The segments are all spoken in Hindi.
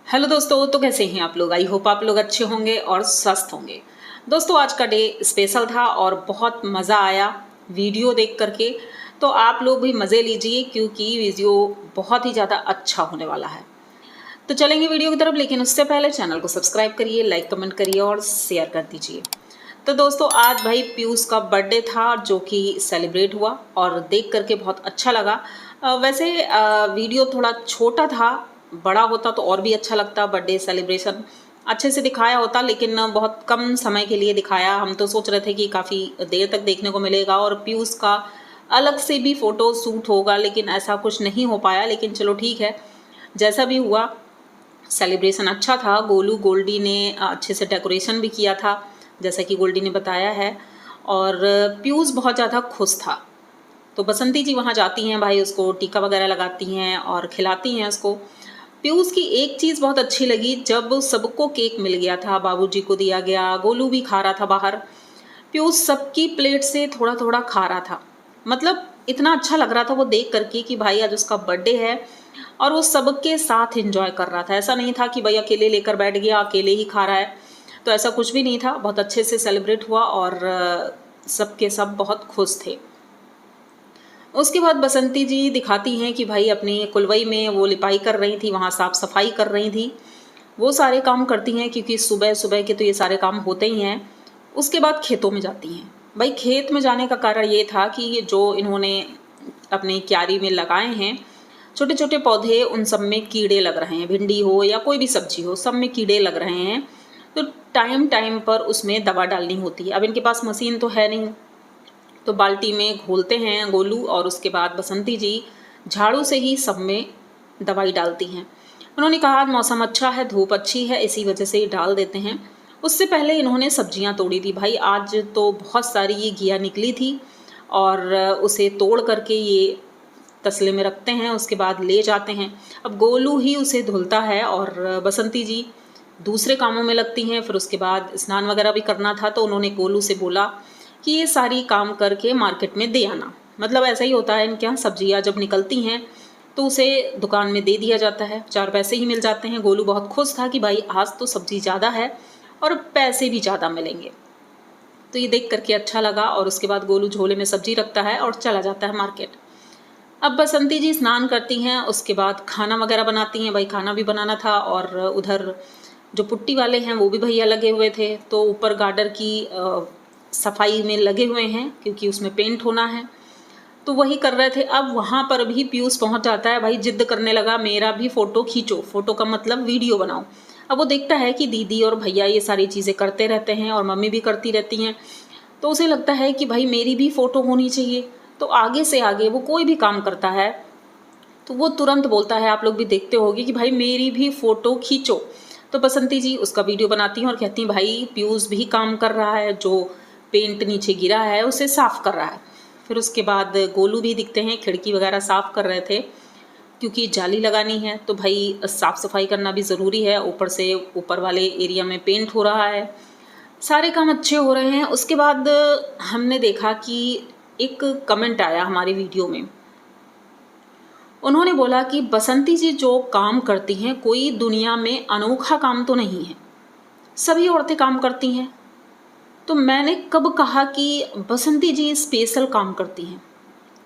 हेलो दोस्तों, तो कैसे हैं आप लोग। आई होप आप लोग अच्छे होंगे और स्वस्थ होंगे। दोस्तों, आज का डे स्पेशल था और बहुत मज़ा आया वीडियो देख करके। तो आप लोग भी मज़े लीजिए क्योंकि वीडियो बहुत ही ज़्यादा अच्छा होने वाला है। तो चलेंगे वीडियो की तरफ, लेकिन उससे पहले चैनल को सब्सक्राइब करिए, लाइक कमेंट करिए और शेयर कर दीजिए। तो दोस्तों, आज भाई पीयूष का बर्थडे था जो कि सेलिब्रेट हुआ और देख करके बहुत अच्छा लगा। वैसे वीडियो थोड़ा छोटा था, बड़ा होता तो और भी अच्छा लगता। बर्थडे सेलिब्रेशन अच्छे से दिखाया होता, लेकिन बहुत कम समय के लिए दिखाया। हम तो सोच रहे थे कि काफ़ी देर तक देखने को मिलेगा और पीयूष का अलग से भी फ़ोटो शूट होगा, लेकिन ऐसा कुछ नहीं हो पाया। लेकिन चलो ठीक है, जैसा भी हुआ सेलिब्रेशन अच्छा था। गोल्डी ने अच्छे से डेकोरेशन भी किया था, जैसा कि गोल्डी ने बताया है। और पीयूष बहुत ज़्यादा खुश था। तो बसंती जी वहाँ जाती हैं भाई, उसको टीका वगैरह लगाती हैं और खिलाती हैं उसको। पीयूष की एक चीज़ बहुत अच्छी लगी, जब सबको केक मिल गया था, बाबूजी को दिया गया, गोलू भी खा रहा था बाहर। पीयूष सबकी प्लेट से थोड़ा थोड़ा खा रहा था। मतलब इतना अच्छा लग रहा था वो देख करके कि भाई आज उसका बर्थडे है और वो सबके साथ एंजॉय कर रहा था। ऐसा नहीं था कि भाई अकेले लेकर बैठ गया, अकेले ही खा रहा है। तो ऐसा कुछ भी नहीं था, बहुत अच्छे से सेलिब्रेट हुआ और सबके सब बहुत खुश थे। उसके बाद बसंती जी दिखाती हैं कि भाई अपनी कुलवई में वो लिपाई कर रही थी, वहाँ साफ़ सफाई कर रही थी। वो सारे काम करती हैं क्योंकि सुबह सुबह के तो ये सारे काम होते ही हैं। उसके बाद खेतों में जाती हैं। भाई खेत में जाने का कारण ये था कि जो इन्होंने अपनी क्यारी में लगाए हैं छोटे छोटे पौधे, उन सब में कीड़े लग रहे हैं। भिंडी हो या कोई भी सब्जी हो, सब में कीड़े लग रहे हैं। तो टाइम टाइम पर उसमें दवा डालनी होती है। अब इनके पास मशीन तो है नहीं, तो बाल्टी में घोलते हैं गोलू और उसके बाद बसंती जी झाड़ू से ही सब में दवाई डालती हैं। उन्होंने कहा आज मौसम अच्छा है, धूप अच्छी है, इसी वजह से ये डाल देते हैं। उससे पहले इन्होंने सब्जियां तोड़ी थी। भाई आज तो बहुत सारी ये घिया निकली थी और उसे तोड़ करके ये तसले में रखते हैं, उसके बाद ले जाते हैं। अब गोलू ही उसे धुलता है और बसंती जी दूसरे कामों में लगती हैं। फिर उसके बाद स्नान वगैरह भी करना था, तो उन्होंने गोलू से बोला कि ये सारी काम करके मार्केट में दे आना। मतलब ऐसा ही होता है इनके यहाँ, सब्जियाँ जब निकलती हैं तो उसे दुकान में दे दिया जाता है, 4 पैसे ही मिल जाते हैं। गोलू बहुत खुश था कि भाई आज तो सब्जी ज़्यादा है और पैसे भी ज़्यादा मिलेंगे। तो ये देख करके अच्छा लगा और उसके बाद गोलू झोले में सब्जी रखता है और चला जाता है मार्केट। अब बसंती जी स्नान करती हैं, उसके बाद खाना वगैरह बनाती हैं। भाई खाना भी बनाना था और उधर जो पुट्टी वाले हैं वो भी भैया लगे हुए थे, तो ऊपर गार्डर की सफाई में लगे हुए हैं क्योंकि उसमें पेंट होना है, तो वही कर रहे थे। अब वहाँ पर भी पीयूष पहुँच जाता है। भाई जिद करने लगा मेरा भी फ़ोटो खींचो, फ़ोटो का मतलब वीडियो बनाओ। अब वो देखता है कि दीदी और भैया ये सारी चीज़ें करते रहते हैं और मम्मी भी करती रहती हैं, तो उसे लगता है कि भाई मेरी भी फ़ोटो होनी चाहिए। तो आगे से आगे वो कोई भी काम करता है तो वो तुरंत बोलता है, आप लोग भी देखते होगे, कि भाई मेरी भी फ़ोटो खींचो। तो बसंती जी उसका वीडियो बनाती हैं और कहती हैं भाई पीयूष भी काम कर रहा है, जो पेंट नीचे गिरा है उसे साफ़ कर रहा है। फिर उसके बाद गोलू भी दिखते हैं, खिड़की वगैरह साफ़ कर रहे थे क्योंकि जाली लगानी है, तो भाई साफ़ सफाई करना भी ज़रूरी है। ऊपर से ऊपर वाले एरिया में पेंट हो रहा है, सारे काम अच्छे हो रहे हैं। उसके बाद हमने देखा कि एक कमेंट आया हमारी वीडियो में। उन्होंने बोला कि बसंती जी जो काम करती हैं कोई दुनिया में अनोखा काम तो नहीं है, सभी औरतें काम करती हैं। तो मैंने कब कहा कि बसंती जी स्पेशल काम करती हैं,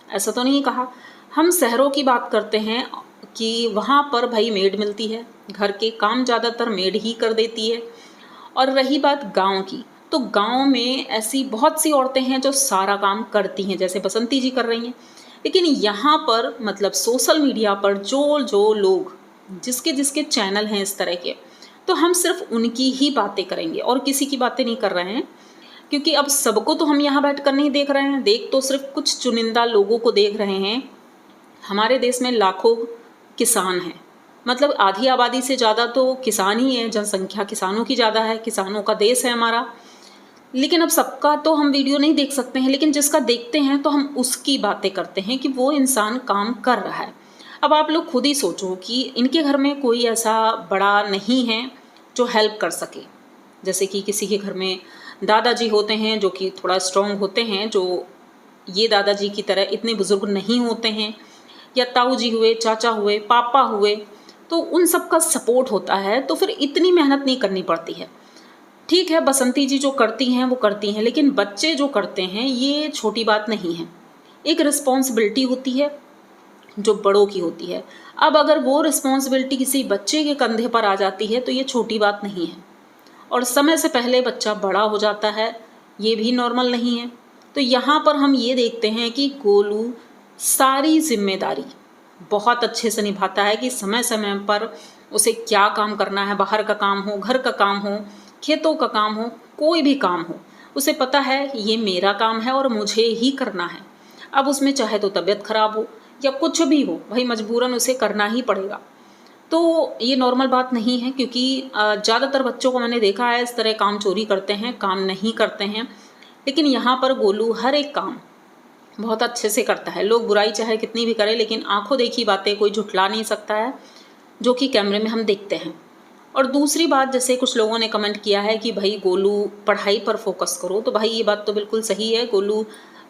ऐसा तो नहीं कहा। हम शहरों की बात करते हैं कि वहाँ पर भाई मेड मिलती है, घर के काम ज़्यादातर मेड ही कर देती है। और रही बात गांव की, तो गांव में ऐसी बहुत सी औरतें हैं जो सारा काम करती हैं, जैसे बसंती जी कर रही हैं। लेकिन यहाँ पर मतलब सोशल मीडिया पर जो जो लोग, जिसके जिसके चैनल हैं इस तरह के, तो हम सिर्फ उनकी ही बातें करेंगे और किसी की बातें नहीं कर रहे हैं। क्योंकि अब सबको तो हम यहाँ बैठकर नहीं देख रहे हैं, देख तो सिर्फ कुछ चुनिंदा लोगों को देख रहे हैं। हमारे देश में लाखों किसान हैं, मतलब आधी आबादी से ज़्यादा तो किसान ही है, जनसंख्या किसानों की ज़्यादा है, किसानों का देश है हमारा। लेकिन अब सबका तो हम वीडियो नहीं देख सकते हैं, लेकिन जिसका देखते हैं तो हम उसकी बातें करते हैं कि वो इंसान काम कर रहा है। अब आप लोग खुद ही सोचो कि इनके घर में कोई ऐसा बड़ा नहीं है जो हेल्प कर सके। जैसे कि किसी के घर में दादाजी होते हैं जो कि थोड़ा स्ट्रॉन्ग होते हैं, जो ये दादाजी की तरह इतने बुज़ुर्ग नहीं होते हैं, या ताऊ जी हुए, चाचा हुए, पापा हुए, तो उन सब का सपोर्ट होता है, तो फिर इतनी मेहनत नहीं करनी पड़ती है। ठीक है, बसंती जी जो करती हैं वो करती हैं, लेकिन बच्चे जो करते हैं ये छोटी बात नहीं है। एक रिस्पॉन्सिबिलिटी होती है जो बड़ों की होती है। अब अगर वो रिस्पॉन्सिबिलिटी किसी बच्चे के कंधे पर आ जाती है तो ये छोटी बात नहीं है, और समय से पहले बच्चा बड़ा हो जाता है, ये भी नॉर्मल नहीं है। तो यहाँ पर हम ये देखते हैं कि गोलू सारी जिम्मेदारी बहुत अच्छे से निभाता है कि समय समय पर उसे क्या काम करना है, बाहर का काम हो, घर का काम हो, खेतों का काम हो, कोई भी काम हो, उसे पता है ये मेरा काम है और मुझे ही करना है। अब उसमें चाहे तो तबीयत खराब हो या कुछ भी हो, भाई मजबूरन उसे करना ही पड़ेगा। तो ये नॉर्मल बात नहीं है, क्योंकि ज़्यादातर बच्चों को मैंने देखा है इस तरह काम चोरी करते हैं, काम नहीं करते हैं। लेकिन यहाँ पर गोलू हर एक काम बहुत अच्छे से करता है। लोग बुराई चाहे कितनी भी करें, लेकिन आंखों देखी बातें कोई झुठला नहीं सकता है, जो कि कैमरे में हम देखते हैं। और दूसरी बात, जैसे कुछ लोगों ने कमेंट किया है कि भाई गोलू पढ़ाई पर फोकस करो, तो भाई ये बात तो बिल्कुल सही है। गोलू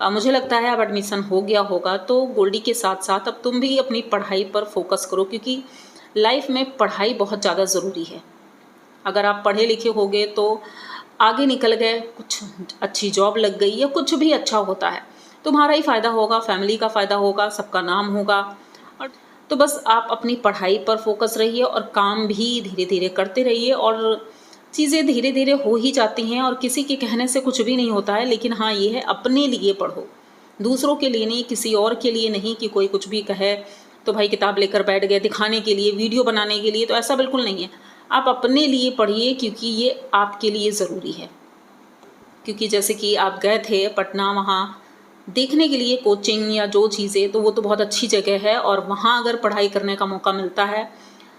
मुझे लगता है अब एडमिशन हो गया होगा, तो गोल्डी के साथ साथ अब तुम भी अपनी पढ़ाई पर फोकस करो, क्योंकि लाइफ में पढ़ाई बहुत ज़्यादा ज़रूरी है। अगर आप पढ़े लिखे होगे तो आगे निकल गए, कुछ अच्छी जॉब लग गई या कुछ भी अच्छा होता है, तुम्हारा ही फ़ायदा होगा, फैमिली का फ़ायदा होगा, सबका नाम होगा। और तो बस आप अपनी पढ़ाई पर फोकस रहिए और काम भी धीरे धीरे करते रहिए, और चीज़ें धीरे धीरे हो ही जाती हैं। और किसी के कहने से कुछ भी नहीं होता है, लेकिन हाँ ये है, अपने लिए पढ़ो, दूसरों के लिए नहीं, किसी और के लिए नहीं कि कोई कुछ भी कहे तो भाई किताब लेकर बैठ गए दिखाने के लिए, वीडियो बनाने के लिए। तो ऐसा बिल्कुल नहीं है, आप अपने लिए पढ़िए, क्योंकि ये आपके लिए ज़रूरी है। क्योंकि जैसे कि आप गए थे पटना, वहाँ देखने के लिए कोचिंग या जो चीज़ें, तो वो तो बहुत अच्छी जगह है, और वहाँ अगर पढ़ाई करने का मौका मिलता है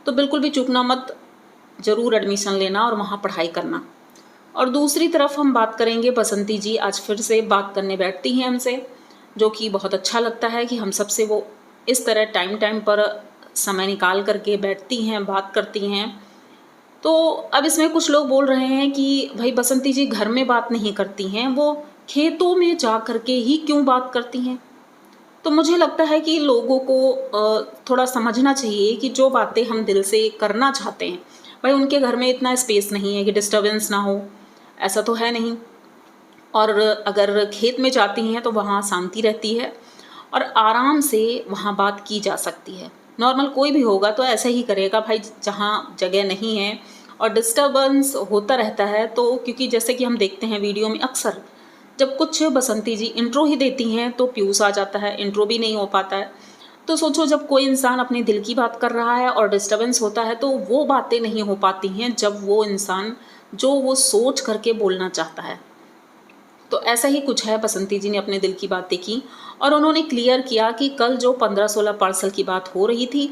तो बिल्कुल भी चूकना मत, ज़रूर एडमिशन लेना और वहाँ पढ़ाई करना। और दूसरी तरफ हम बात करेंगे, बसंती जी आज फिर से बात करने बैठती हैं हमसे, जो कि बहुत अच्छा लगता है कि हम सबसे वो इस तरह टाइम टाइम पर समय निकाल करके बैठती हैं, बात करती हैं। तो अब इसमें कुछ लोग बोल रहे हैं कि भाई बसंती जी घर में बात नहीं करती हैं, वो खेतों में जा करके ही क्यों बात करती हैं। तो मुझे लगता है कि लोगों को थोड़ा समझना चाहिए कि जो बातें हम दिल से करना चाहते हैं, भाई उनके घर में इतना स्पेस नहीं है कि डिस्टर्बेंस ना हो, ऐसा तो है नहीं। और अगर खेत में जाती हैं तो वहाँ शांति रहती है और आराम से वहाँ बात की जा सकती है। नॉर्मल कोई भी होगा तो ऐसा ही करेगा भाई, जहाँ जगह नहीं है और डिस्टर्बेंस होता रहता है। तो क्योंकि जैसे कि हम देखते हैं वीडियो में अक्सर जब कुछ बसंती जी इंट्रो ही देती हैं तो प्यूस आ जाता है, इंट्रो भी नहीं हो पाता है। तो सोचो जब कोई इंसान अपने दिल की बात कर रहा है और डिस्टर्बेंस होता है तो वो बातें नहीं हो पाती हैं जब वो इंसान जो वो सोच करके बोलना चाहता है। तो ऐसा ही कुछ है, बसंती जी ने अपने दिल की बातें की और उन्होंने क्लियर किया कि कल जो 15-16 पार्सल की बात हो रही थी,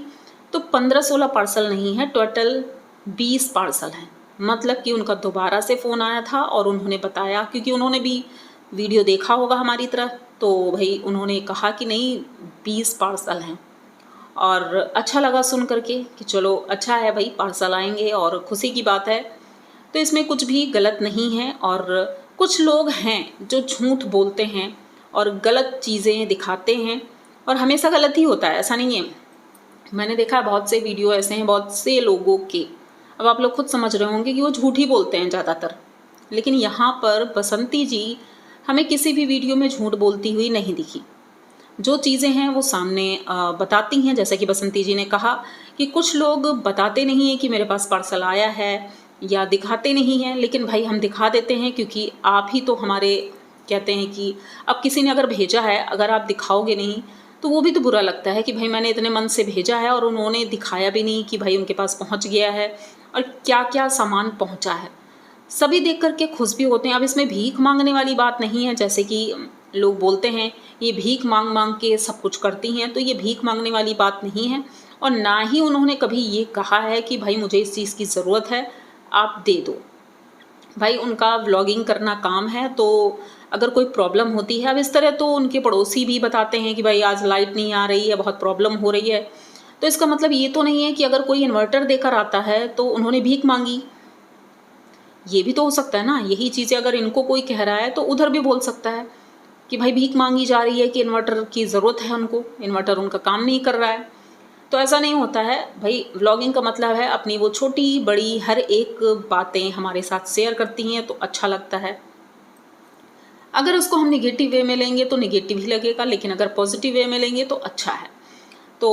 तो 15-16 पार्सल नहीं है, टोटल 20 पार्सल हैं। मतलब कि उनका दोबारा से फ़ोन आया था और उन्होंने बताया, क्योंकि उन्होंने भी वीडियो देखा होगा हमारी तरह, तो भाई उन्होंने कहा कि नहीं 20 पार्सल हैं। और अच्छा लगा सुन करके कि चलो अच्छा है भाई, पार्सल आएंगे और खुशी की बात है। तो इसमें कुछ भी गलत नहीं है। और कुछ लोग हैं जो झूठ बोलते हैं और गलत चीज़ें दिखाते हैं, और हमेशा गलत ही होता है, ऐसा नहीं है। मैंने देखा है बहुत से वीडियो ऐसे हैं बहुत से लोगों के, अब आप लोग खुद समझ रहे होंगे कि वो झूठ ही बोलते हैं ज़्यादातर। लेकिन यहाँ पर बसंती जी हमें किसी भी वीडियो में झूठ बोलती हुई नहीं दिखी। जो चीज़ें हैं वो सामने बताती हैं। जैसे कि बसंती जी ने कहा कि कुछ लोग बताते नहीं हैं कि मेरे पास पार्सल आया है, या दिखाते नहीं हैं, लेकिन भाई हम दिखा देते हैं, क्योंकि आप ही तो हमारे कहते हैं कि अब किसी ने अगर भेजा है, अगर आप दिखाओगे नहीं तो वो भी तो बुरा लगता है कि भाई मैंने इतने मन से भेजा है और उन्होंने दिखाया भी नहीं कि भाई उनके पास पहुंच गया है और क्या क्या सामान पहुंचा है। सभी देख करके खुश भी होते हैं। अब इसमें भीख मांगने वाली बात नहीं है, जैसे कि लोग बोलते हैं ये भीख मांग मांग के सब कुछ करती हैं, तो ये भीख मांगने वाली बात नहीं है। और ना ही उन्होंने कभी ये कहा है कि भाई मुझे इस चीज़ की ज़रूरत है, आप दे दो। भाई उनका व्लॉगिंग करना काम है, तो अगर कोई प्रॉब्लम होती है, अब इस तरह तो उनके पड़ोसी भी बताते हैं कि भाई आज लाइट नहीं आ रही है, बहुत प्रॉब्लम हो रही है, तो इसका मतलब ये तो नहीं है कि अगर कोई इन्वर्टर देकर आता है तो उन्होंने भीख मांगी। ये भी तो हो सकता है ना। यही चीज़ें अगर इनको कोई कह रहा है तो उधर भी बोल सकता है कि भाई भीख मांगी जा रही है कि इन्वर्टर की ज़रूरत है उनको, इन्वर्टर उनका काम नहीं कर रहा है। तो ऐसा नहीं होता है भाई। व्लॉगिंग का मतलब है अपनी वो छोटी बड़ी हर एक बातें हमारे साथ शेयर करती हैं तो अच्छा लगता है। अगर उसको हम निगेटिव वे में लेंगे तो निगेटिव ही लगेगा, लेकिन अगर पॉजिटिव वे में लेंगे तो अच्छा है। तो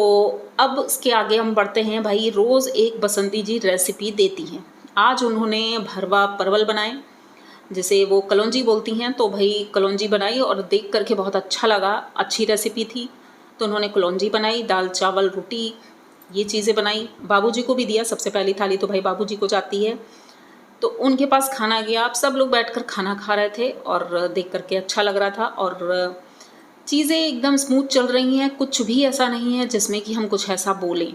अब इसके आगे हम बढ़ते हैं। भाई रोज़ एक बसंती जी रेसिपी देती हैं। आज उन्होंने भरवा परवल बनाए, जिसे वो कलौंजी बोलती हैं। तो भाई कलौंजी बनाई और देख करके बहुत अच्छा लगा, अच्छी रेसिपी थी। तो उन्होंने कलौंजी बनाई, दाल चावल रोटी ये चीज़ें बनाई। बाबूजी को भी दिया, सबसे पहली थाली तो भाई बाबूजी को जाती है। तो उनके पास खाना गया, आप सब लोग बैठकर खाना खा रहे थे और देख करके अच्छा लग रहा था। और चीज़ें एकदम स्मूथ चल रही हैं, कुछ भी ऐसा नहीं है जिसमें कि हम कुछ ऐसा बोलें,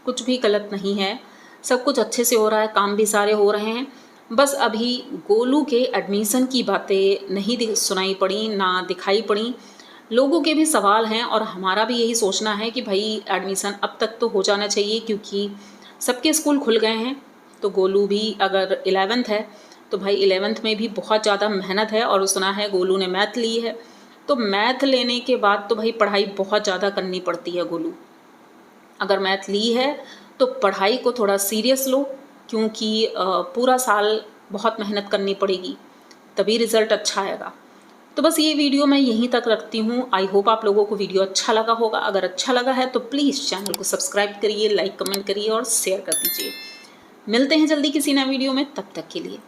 कुछ भी गलत नहीं है, सब कुछ अच्छे से हो रहा है, काम भी सारे हो रहे हैं। बस अभी गोलू के एडमिशन की बातें नहीं सुनाई पड़ी ना दिखाई पड़ी। लोगों के भी सवाल हैं और हमारा भी यही सोचना है कि भाई एडमिशन अब तक तो हो जाना चाहिए, क्योंकि सबके स्कूल खुल गए हैं। तो गोलू भी अगर 11th है तो भाई 11th में भी बहुत ज़्यादा मेहनत है। और सुना है गोलू ने मैथ ली है, तो मैथ लेने के बाद तो भाई पढ़ाई बहुत ज़्यादा करनी पड़ती है। गोलू अगर मैथ ली है तो पढ़ाई को थोड़ा सीरियस लो, क्योंकि पूरा साल बहुत मेहनत करनी पड़ेगी, तभी रिज़ल्ट अच्छा आएगा। तो बस ये वीडियो मैं यहीं तक रखती हूँ। आई होप आप लोगों को वीडियो अच्छा लगा होगा। अगर अच्छा लगा है तो प्लीज़ चैनल को सब्सक्राइब करिए, लाइक कमेंट करिए और शेयर कर दीजिए। मिलते हैं जल्दी किसी नए वीडियो में, तब तक के लिए